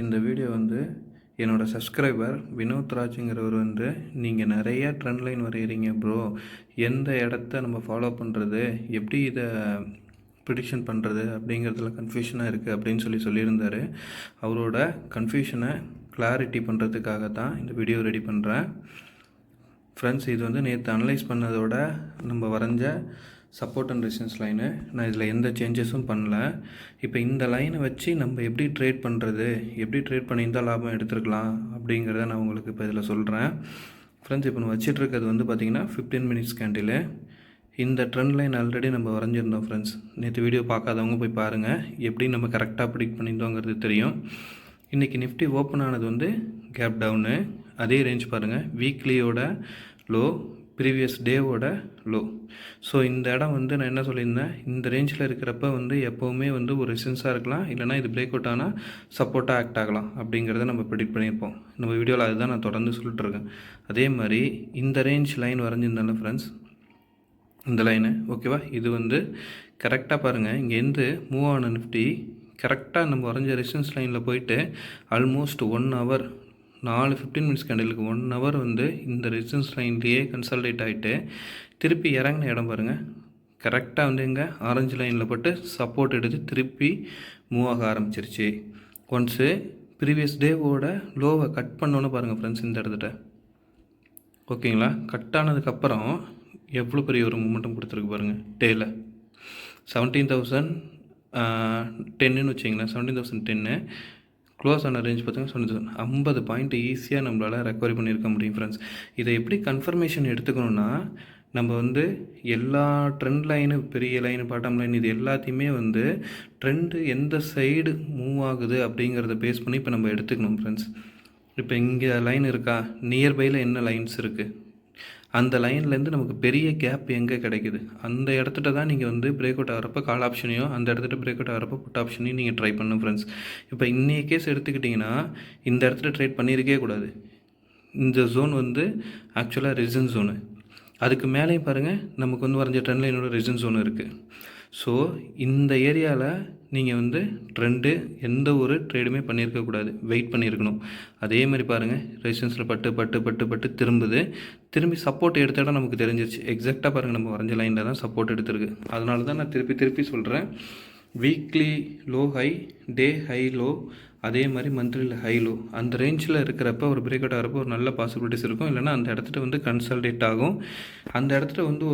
இந்த வீடியோ வந்து என்னோடய சப்ஸ்கிரைபர் வினோத் ராஜுங்கிறவர் வந்து நீங்கள் நிறைய ட்ரெண்ட் லைன் வரைகிறீங்க ப்ரோ, எந்த இடத்த நம்ம ஃபாலோ பண்ணுறது, எப்படி இதை ப்ரிடிக்ஷன் பண்ணுறது அப்படிங்கிறதுல கன்ஃபியூஷனாக இருக்குது அப்படின்னு சொல்லியிருந்தார். அவரோட கன்ஃபியூஷனை கிளாரிட்டி பண்ணுறதுக்காக தான் இந்த வீடியோ ரெடி பண்ணுறேன். ஃப்ரெண்ட்ஸ், இது வந்து நேற்று அனலைஸ் பண்ணதோட நம்ம வரைஞ்ச சப்போர்ட் அண்ட் ரெசிஸ்டன்ஸ் லைனு. நான் இதில் எந்த சேஞ்சஸும் பண்ணல. இப்போ இந்த லைனை வச்சு நம்ம எப்படி ட்ரேட் பண்ணுறது, எப்படி ட்ரேட் பண்ணியிருந்தால் லாபம் எடுத்துருக்கலாம் அப்படிங்கிறத நான் உங்களுக்கு இப்போ இதில் சொல்கிறேன். ஃப்ரெண்ட்ஸ், இப்போ நான் வச்சிட்ருக்கிறது வந்து பார்த்திங்கன்னா 15 மினிட்ஸ் கேண்டில். இந்த ட்ரெண்ட் லைன் ஆல்ரெடி நம்ம வரைஞ்சிருந்தோம் ஃப்ரெண்ட்ஸ். நேற்று வீடியோ பார்க்காதவங்க போய் பாருங்கள், எப்படி நம்ம கரெக்டாக ப்ரிடிக்ட் பண்ணியிருந்தோங்கிறது தெரியும். இன்றைக்கி நிஃப்டி ஓப்பன் ஆனது வந்து கேப் டவுனு. அதே ரேஞ்ச் பாருங்கள், வீக்லியோட லோ, ப்ரீவியஸ் டேவோட லோ. ஸோ இந்த இடம் வந்து நான் என்ன சொல்லியிருந்தேன், இந்த ரேஞ்சில் இருக்கிறப்ப வந்து எப்போவுமே வந்து ஒரு ரெசிஸ்டன்ஸாக இருக்கலாம், இல்லைனா இது பிரேக் அவுட் ஆனால் சப்போர்ட்டாக ஆக்ட் ஆகலாம் அப்படிங்கிறத நம்ம ப்ரெடிக்ட் பண்ணியிருப்போம். நம்ம வீடியோவில் அதுதான் நான் தொடர்ந்து சொல்லிட்டுருக்கேன். அதே மாதிரி இந்த ரேஞ்ச் லைன் வரைஞ்சிருந்தாலும் ஃப்ரெண்ட்ஸ், இந்த லைனு ஓகேவா, இது வந்து கரெக்டாக பாருங்கள், இங்கேருந்து மூவ் ஆன நிஃப்டி கரெக்டாக நம்ம வரைஞ்ச ரெசிஸ்டன்ஸ் லைனில் போயிட்டு ஆல்மோஸ்ட் 1 ஹவர், 15 மினிட்ஸ் கேண்டிலுக்கு 1 ஹவர் வந்து இந்த ரெசிஸ்டன்ஸ் லைன்லேயே கன்சால்டேட் ஆகிட்டு திருப்பி இறங்கின இடம் பாருங்கள், கரெக்டாக வந்து இங்கே ஆரஞ்சு லைனில் போட்டு சப்போர்ட் எடுத்து திருப்பி மூவ் ஆக ஆரம்பிச்சிருச்சு. ஒன்ஸு ப்ரீவியஸ் டேவோட லோவை கட் பண்ணோன்னு பாருங்கள் ஃப்ரெண்ட்ஸ், இந்த இடத்துல ஓகேங்களா, கட் ஆனதுக்கப்புறம் எவ்வளோ பெரிய ஒரு மூமெண்டம் கொடுத்துருக்கு பாருங்கள். டேயில் 17,010ன்னு வச்சிங்களேன், 17,010 க்ளோஸ் ஆன ரேஞ்ச் பார்த்தீங்கன்னா 50 பாயிண்ட் ஈஸியாக நம்மளால் ரெக்கவரி பண்ணியிருக்க முடியும் ஃப்ரெண்ட்ஸ். இதை எப்படி கன்ஃபர்மேஷன் எடுத்துக்கணுன்னா, நம்ம வந்து எல்லா ட்ரெண்ட் லைனு, பெரிய லைனு, பாட்டம் லைன், இது எல்லாத்தையுமே வந்து ட்ரெண்டு எந்த சைடு மூவ் ஆகுது அப்படிங்கிறத பேஸ் பண்ணி இப்போ நம்ம எடுத்துக்கணும் ஃப்ரெண்ட்ஸ். இப்போ இங்கே லைன் இருக்கா, நியர்பையில் என்ன லைன்ஸ் இருக்குது, அந்த லைன்லேருந்து நமக்கு பெரிய கேப் எங்கே கிடைக்குது, அந்த இடத்துல தான் நீங்கள் வந்து பிரேக் அவுட் ஆகிறப்ப கால் ஆப்ஷனையோ, அந்த இடத்துல பிரேக் அவுட் ஆகிறப்ப புட் ஆப்ஷனையும் நீங்கள் ட்ரை பண்ணணும் ஃப்ரெண்ட்ஸ். இப்போ இன்னைய கேஸ் எடுத்துக்கிட்டிங்கன்னா, இந்த இடத்துல ட்ரேட் பண்ணியிருக்கே கூடாது. இந்த ஜோன் வந்து ஆக்சுவலாக ரெசிஸ்டன்ஸ் ஜோனு. அதுக்கு மேலேயும் பாருங்கள், நமக்கு வந்து வரைஞ்ச ட்ரெண்ட் லைனோட ரெசிஸ்டன்ஸ் ஜோன் இருக்குது. ஸோ இந்த ஏரியாவில் நீங்கள் வந்து ட்ரெண்டு எந்த ஒரு ட்ரேடுமே பண்ணியிருக்கக்கூடாது, வெயிட் பண்ணியிருக்கணும். அதே மாதிரி பாருங்கள், ரெசிஸ்டன்ஸில் பட்டு திரும்பி சப்போர்ட் எடுத்த இடம் நமக்கு தெரிஞ்சிருச்சு. எக்ஸாக்டாக பாருங்கள், நம்ம வரைஞ்ச லைனில் தான் சப்போர்ட் எடுத்துருக்கு. அதனால தான் நான் திருப்பி சொல்கிறேன், வீக்லி லோ ஹை, டே ஹை லோ, அதே மாதிரி மந்த்லியில் ஹை லோ, அந்த ரேஞ்சில் இருக்கிறப்ப ஒரு பிரேக் அவுட் ஆகிறப்போ ஒரு நல்ல பாசிபிலிட்டிஸ் இருக்கும். இல்லைனா அந்த இடத்துல வந்து கன்சல்டேட் ஆகும். அந்த இடத்துல வந்து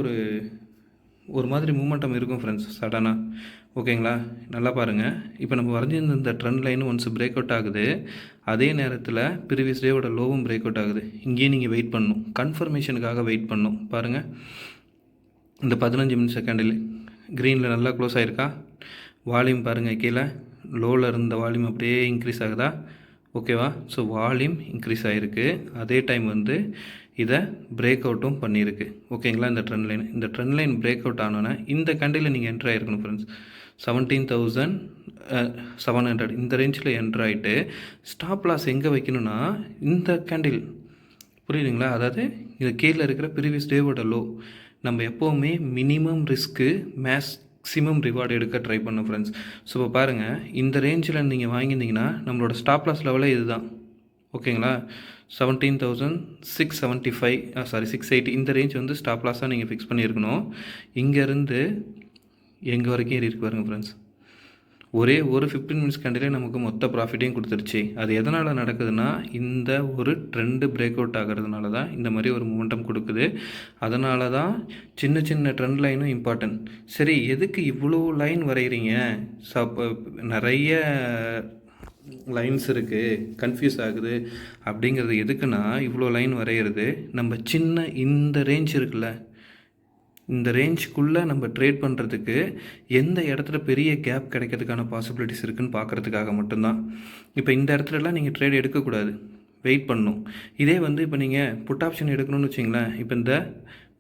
ஒரு மாதிரி மூமெண்டம் இருக்கும் ஃப்ரெண்ட்ஸ் சடனாக. ஓகேங்களா, நல்லா பாருங்கள். இப்போ நம்ம வரைஞ்சிருந்த இந்த trend line once break out ஆகுது, அதே நேரத்தில் ப்ரீவியஸ் டேவோட லோவும் பிரேக் அவுட் ஆகுது. இங்கேயும் நீங்கள் வெயிட் பண்ணணும், கன்ஃபர்மேஷனுக்காக வெயிட் பண்ணணும். பாருங்கள், இந்த 15 மினிட்ஸ் செகண்டில் க்ரீனில் நல்லா க்ளோஸ் ஆகிருக்கா, வால்யூம் பாருங்கள், கீழே லோவில் இருந்த வால்யூம் அப்படியே இன்க்ரீஸ் ஆகுதா, ஓகேவா. ஸோ வால்யூம் இன்க்ரீஸ் ஆகிருக்கு, அதே டைம் வந்து இதை பிரேக் அவுட்டும் பண்ணியிருக்கு. ஓகேங்களா, இந்த ட்ரெண்ட் லைன் பிரேக் அவுட் ஆனோன்னா இந்த கேண்டில் நீங்கள் என்ட்ரு ஆகிருக்கணும் ஃப்ரெண்ட்ஸ். 17,700 இந்த ரேஞ்சில் என்ட்ரு ஆகிட்டு ஸ்டாப் லாஸ் எங்கே வைக்கணும்னா இந்த கேண்டில், புரியுதுங்களா. அதாவது இது கீழே இருக்கிற ப்ரீவியஸ் டேவோட லோ. நம்ம எப்போவுமே மினிமம் ரிஸ்க்கு மேக்ஸிமம் ரிவார்டு எடுக்க ட்ரை பண்ணோம் ஃப்ரெண்ட்ஸ். ஸோ இப்போ பாருங்கள், இந்த ரேஞ்சில் நீங்கள் வாங்கியிருந்தீங்கன்னா நம்மளோட ஸ்டாப் லாஸ் லெவலே இதுதான். ஓகேங்களா, 680 இந்த ரேஞ்ச் வந்து ஸ்டாப் லாஸாக நீங்கள் ஃபிக்ஸ் பண்ணியிருக்கணும். இங்கேருந்து எங்கே வரைக்கும் ஏறி இருக்கு பாருங்கள் ஃப்ரெண்ட்ஸ். ஒரே ஒரு 15 மினிட்ஸ் கேண்டிலே நமக்கு மொத்த ப்ராஃபிட்டையும் கொடுத்துருச்சு. அது எதனால் நடக்குதுன்னா, இந்த ஒரு ட்ரெண்டு பிரேக் அவுட் ஆகிறதுனால தான் இந்த மாதிரி ஒரு மூமெண்டம் கொடுக்குது. அதனால தான் சின்ன ட்ரெண்ட் லைனும் இம்பார்ட்டன்ட். சரி, எதுக்கு இவ்வளோ லைன் வரைகிறீங்க, நிறைய லைன்ஸ் இருக்குது, கன்ஃபியூஸ் ஆகுது அப்படிங்கிறது எதுக்குன்னா, இவ்வளோ லைன் வரைகிறது நம்ம இந்த ரேஞ்ச் இருக்குல்ல, இந்த ரேஞ்சுக்குள்ளே நம்ம ட்ரேட் பண்ணுறதுக்கு எந்த இடத்துல பெரிய கேப் கிடைக்கிறதுக்கான பாசிபிலிட்டிஸ் இருக்குதுன்னு பார்க்குறதுக்காக மட்டும்தான். இப்போ இந்த இடத்துலலாம் நீங்கள் ட்ரேட் எடுக்கக்கூடாது, வெயிட் பண்ணணும். இதே வந்து இப்போ நீங்கள் புட் ஆப்ஷன் எடுக்கணும்னு வச்சிங்களேன், இப்போ இந்த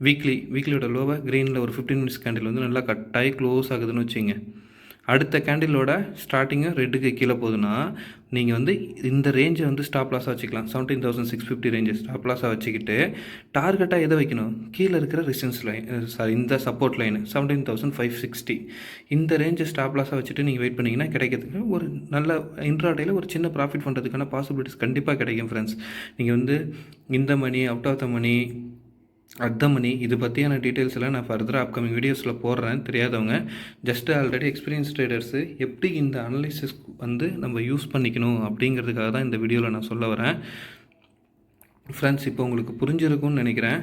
வீக்லியோட லோவை க்ரீனில் ஒரு 15 மினிட்ஸ் கேண்டில் வந்து நல்லா கட்டாகி க்ளோஸ் ஆகுதுன்னு வச்சிங்க, அடுத்த கேண்டிலோட ஸ்டார்டிங்கு ரெட்டுக்கு கீழே போகுதுன்னா நீங்கள் வந்து இந்த ரேஞ்சை வந்து ஸ்டாப் லாஸாக வச்சுக்கலாம். 17,650 ரேஞ்சு ஸ்டாப் லாஸாக வச்சுக்கிட்டு டார்கெட்டாக எதை வைக்கணும், கீழே இருக்கிற ரெசிஸ்டன்ஸ் லைன், இந்த சப்போர்ட் லைனு 17,560 இந்த ரேஞ்சை ஸ்டாப் லாஸாக வச்சுட்டு நீங்கள் வெயிட் பண்ணிங்கன்னா கிடைக்கிறதுக்கு ஒரு நல்ல இன்ட்ராடேயில் ஒரு சின்ன ப்ராஃபிட் பண்ணுறதுக்கான பாசிபிலிட்டிஸ் கண்டிப்பாக கிடைக்கும் ஃப்ரெண்ட்ஸ். நீங்கள் வந்து இந்த money, out of the money, at the money, இது பற்றியான டீட்டெயில்ஸ் எல்லாம் நான் ஃபர்தராக அப்கமிங் வீடியோஸில் போடுறேன். தெரியாதவங்க ஜஸ்ட்டு ஆல்ரெடி எக்ஸ்பீரியன்ஸ் ட்ரேடர்ஸு எப்படி இந்த அனலைசிஸ் வந்து நம்ம யூஸ் பண்ணிக்கணும் அப்படிங்கிறதுக்காக தான் இந்த வீடியோவில் நான் சொல்ல வரேன் ஃப்ரெண்ட்ஸ். இப்போ உங்களுக்கு புரிஞ்சிருக்கும்னு நினைக்கிறேன்.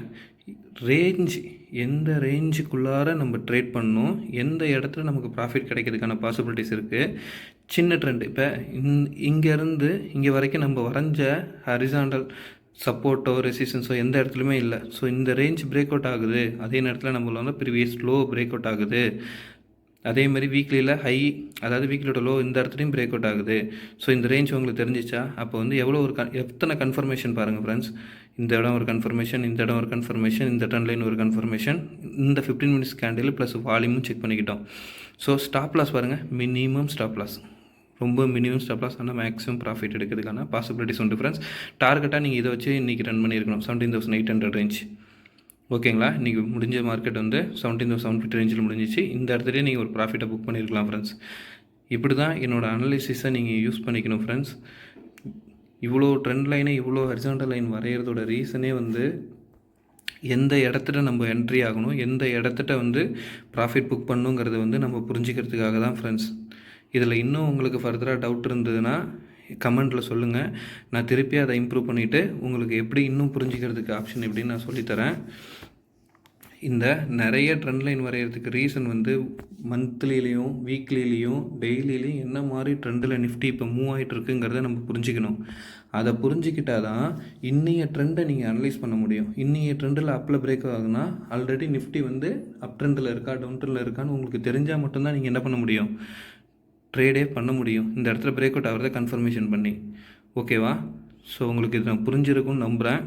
ரேஞ்ச் எந்த ரேஞ்சுக்குள்ளார நம்ம ட்ரேட் பண்ணணும், எந்த இடத்துல நமக்கு ப்ராஃபிட் கிடைக்கிறதுக்கான பாசிபிலிட்டிஸ் இருக்குது. சின்ன ட்ரெண்ட் இப்போ இங்கேருந்து இங்கே வரைக்கும் நம்ம வரைஞ்ச ஹரிசாண்டல் சப்போர்ட்டோ ரெசிஸ்டன்ஸோ எந்த இடத்துலையுமே இல்லை. ஸோ இந்த ரேஞ்ச் பிரேக் அவுட் ஆகுது, அதே நேரத்தில் நம்மள வந்து ப்ரீவியஸ் லோ பிரேக் அவுட் ஆகுது. அதேமாதிரி வீக்லியில் ஹை, அதாவது வீக்லியோட லோ இந்த இடத்துலையும் பிரேக் அவுட் ஆகுது. ஸோ இந்த ரேஞ்ச் உங்களுக்கு தெரிஞ்சிச்சா, அப்போ வந்து எவ்வளோ ஒரு எத்தனை கன்ஃபர்மேஷன் பாருங்கள் ஃப்ரெண்ட்ஸ். இந்த இடம் ஒரு கன்ஃபர்மேஷன், இந்த இடம் ஒரு கன்ஃபர்மேஷன், இந்த ட்ரெண்ட் லைன் ஒரு கன்ஃபர்மேஷன், இந்த 15 மினிட்ஸ் கேண்டில் ப்ளஸ் வால்யூமும் செக் பண்ணிக்கிட்டோம். ஸோ ஸ்டாப் லாஸ் பாருங்கள், மினிமம் ஸ்டாப் லாஸ், ரொம்ப மினிமம் ஸ்டாப் லாஸ், ஆனால் மேக்ஸிமம் ப்ராஃபிட் எடுக்கிறதுக்கான பாசிபிலிட்டிஸ் உண்டு ஃப்ரெண்ட்ஸ். டார்கெட்டாக நீங்கள் இதை வச்சு இன்றைக்கி ரன் பண்ணியிருக்கணும் 17,800 ரேஞ்ச். ஓகேங்களா, இன்றைக்கி முடிஞ்ச மார்க்கெட் வந்து 17,750 ரேஞ்சில் முடிஞ்சிச்சு. இந்த இடத்துலேயே நீங்கள் ஒரு ப்ராஃபிட்டை புக் பண்ணியிருக்கலாம் ஃப்ரெண்ட்ஸ். இப்படி தான் என்னோடய அனலிசிஸை நீங்கள் யூஸ் பண்ணிக்கணும் ஃப்ரெண்ட்ஸ். இவ்வளோ ட்ரெண்ட் லைனை, இவ்வளோ ஹரிசாண்டல் லைன் வரைகிறதோட ரீசனே வந்து எந்த இடத்துல நம்ம என்ட்ரி ஆகணும், எந்த இடத்துல வந்து ப்ராஃபிட் புக் பண்ணுங்கிறத வந்து நம்ம புரிஞ்சுக்கிறதுக்காக தான் ஃப்ரெண்ட்ஸ். இதில் இன்னும் உங்களுக்கு ஃபர்தராக டவுட் இருந்ததுன்னா கமெண்ட்டில் சொல்லுங்கள். நான் திருப்பி அதை இம்ப்ரூவ் பண்ணிவிட்டு உங்களுக்கு எப்படி இன்னும் புரிஞ்சிக்கிறதுக்கு ஆப்ஷன் எப்படின்னு நான் சொல்லித்தரேன். இந்த நிறைய ட்ரெண்ட் லைன் வரைகிறதுக்கு ரீசன் வந்து மந்த்லிலையும் வீக்லிலையும் டெய்லிலையும் என்ன மாதிரி ட்ரெண்டில் நிஃப்டி இப்போ மூவ் ஆகிட்டு இருக்குங்கிறத நம்ம புரிஞ்சுக்கணும். அதை புரிஞ்சிக்கிட்டால் தான் இன்றைய ட்ரெண்டை நீங்கள் அனலைஸ் பண்ண முடியும். இன்றைய ட்ரெண்டில் அப்பில் பிரேக் ஆகுதுன்னா ஆல்ரெடி நிஃப்டி வந்து அப் ட்ரெண்டில் இருக்கா, டவுன் ட்ரெண்டில் இருக்கான்னு உங்களுக்கு தெரிஞ்சால் மட்டும்தான் நீங்கள் என்ன பண்ண முடியும், ட்ரேடே பண்ண முடியும். இந்த இடத்துல பிரேக் அவுட் ஆகிறத கன்ஃபர்மேஷன் பண்ணி. ஓகேவா, ஸோ உங்களுக்கு இது நான் புரிஞ்சிருக்கும்னு நம்புகிறேன்.